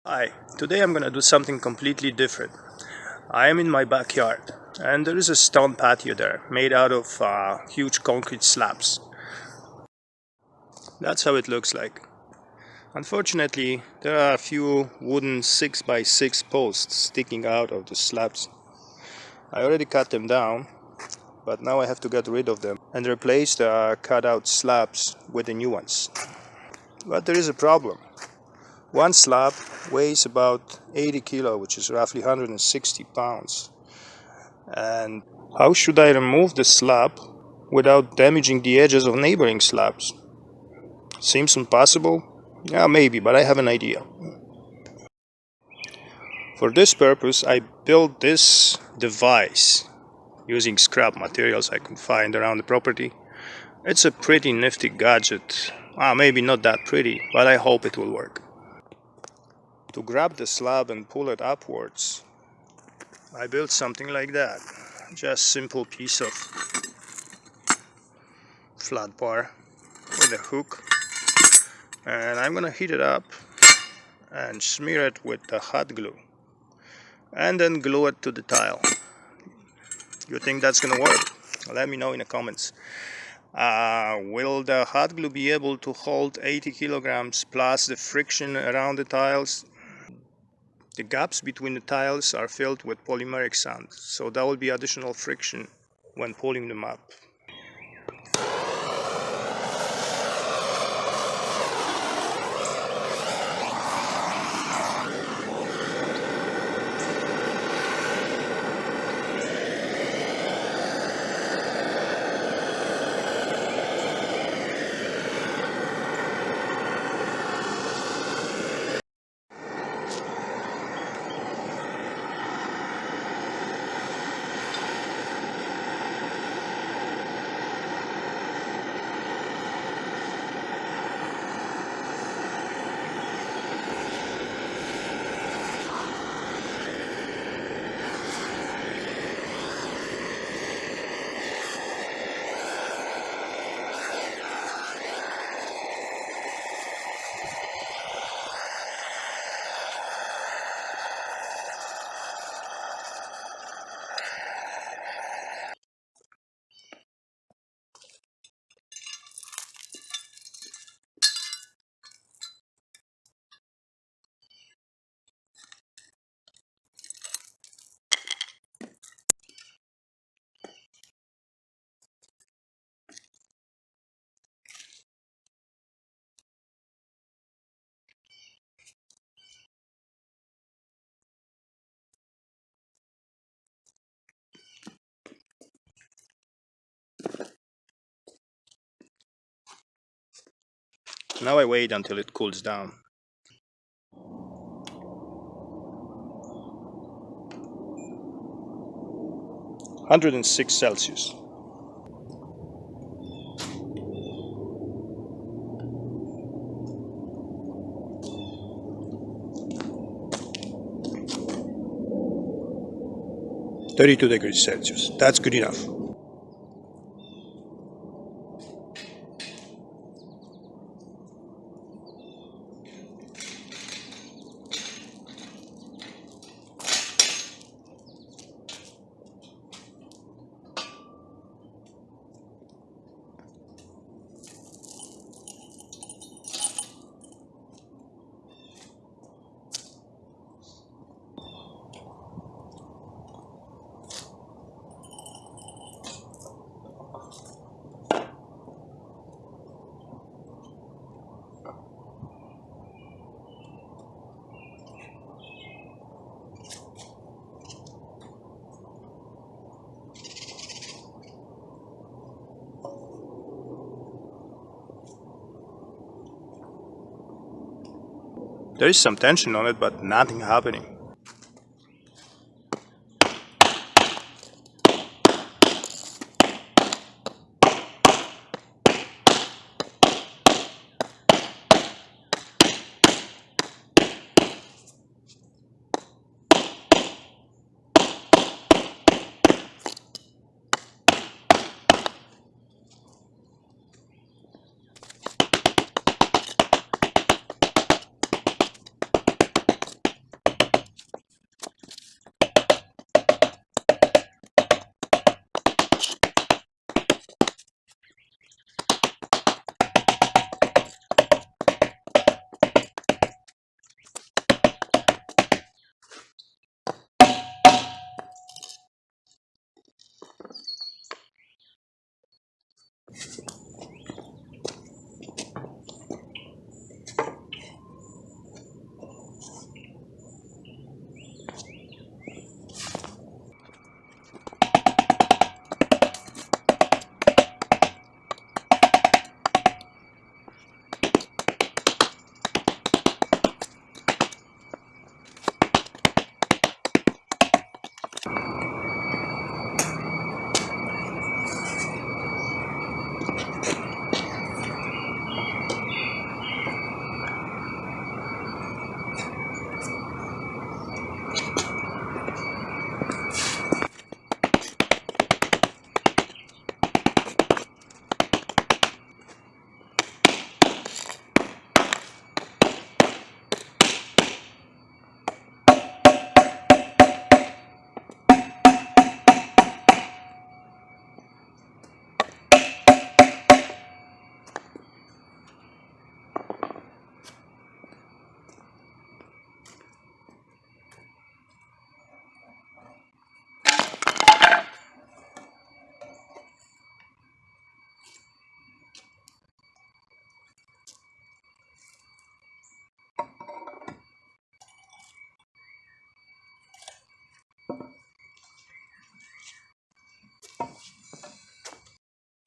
Hi, today I'm gonna do something completely different. I am in my backyard and there is a stone patio there made out of huge concrete slabs. That's how it looks like. Unfortunately, there are a few wooden 6 by 6 posts sticking out of the slabs. I already cut them down, but now I have to get rid of them and replace the cut out slabs with the new ones. But there is a problem. One slab weighs about 80 kilo, which is roughly 160 pounds. And how should I remove the slab without damaging the edges of neighboring slabs? Seems impossible? Yeah, maybe, but I have an idea. For this purpose, I built this device using scrap materials I could find around the property. It's a pretty nifty gadget. Maybe not that pretty, but I hope it will work. To grab the slab and pull it upwards, I built something like that. Just simple piece of flat bar with a hook, and I'm gonna heat it up and smear it with the hot glue and then glue it to the tile. You think that's gonna work? Let me know in the comments. Will the hot glue be able to hold 80 kilograms plus the friction around the tiles? The gaps between the tiles are filled with polymeric sand, so that will be additional friction when pulling them up. Now I wait until it cools down. 106 Celsius. (32 degrees Celsius). That's good enough. There is some tension on it, but nothing happening.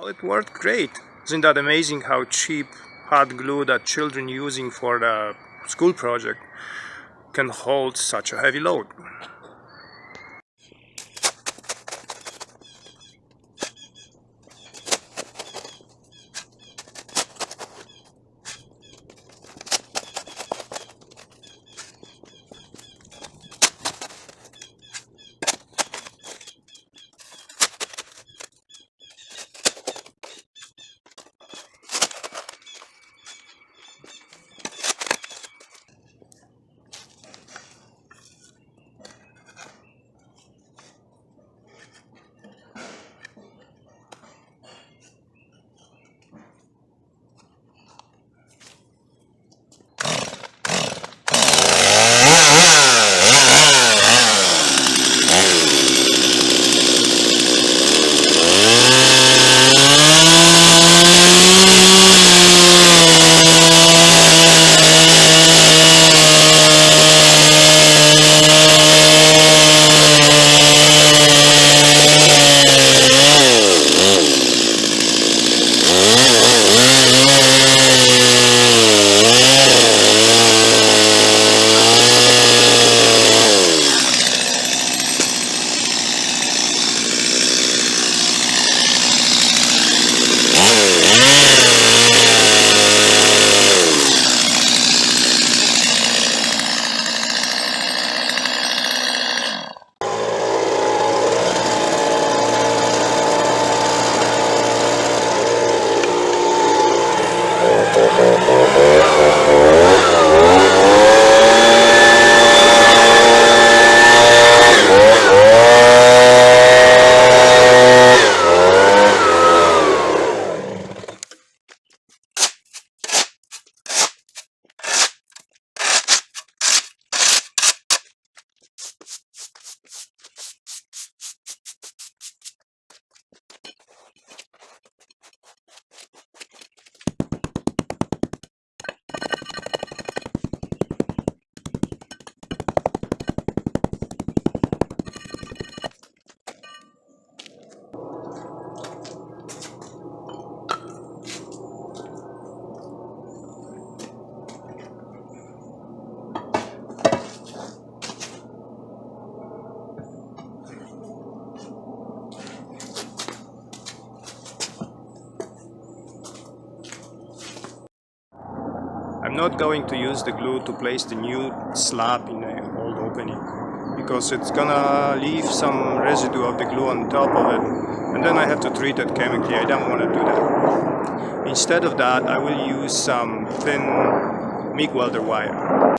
It worked great. Isn't that amazing how cheap hot glue that children using for the school project can hold such a heavy load? I'm not going to use the glue to place the new slab in the old opening because it's gonna leave some residue of the glue on top of it, and then I have to treat it chemically. I don't want to do that. Instead of that, I will use some thin MIG welder wire.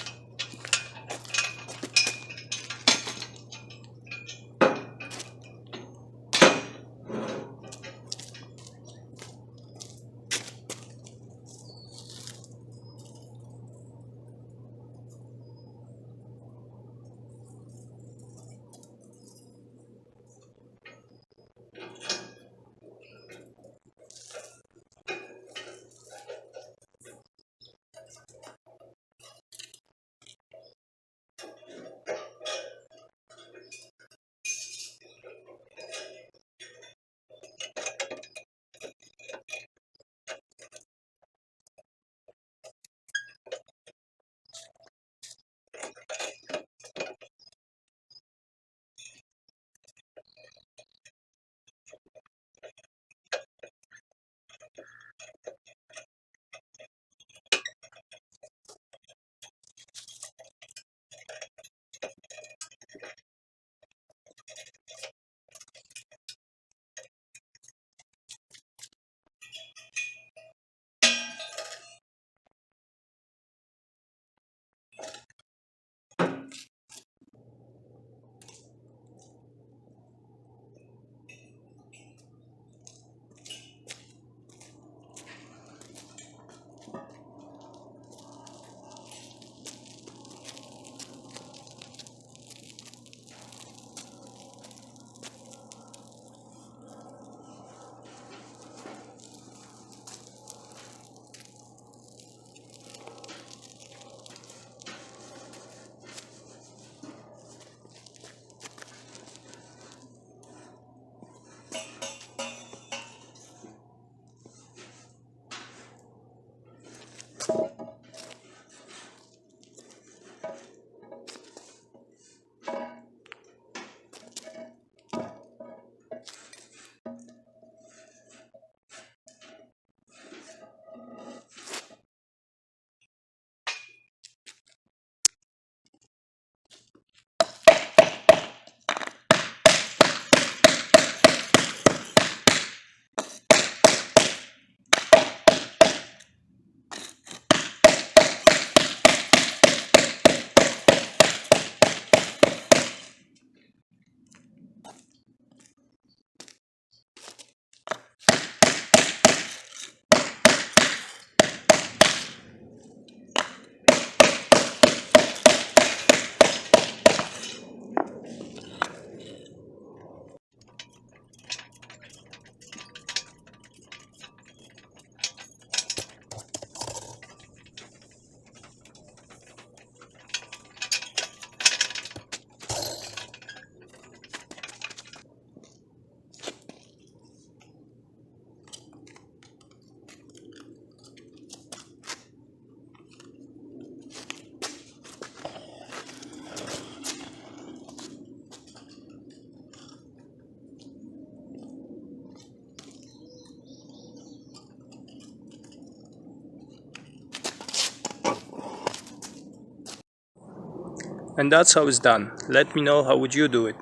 And that's how it's done. Let me know how would you do it.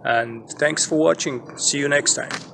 And thanks for watching. See you next time.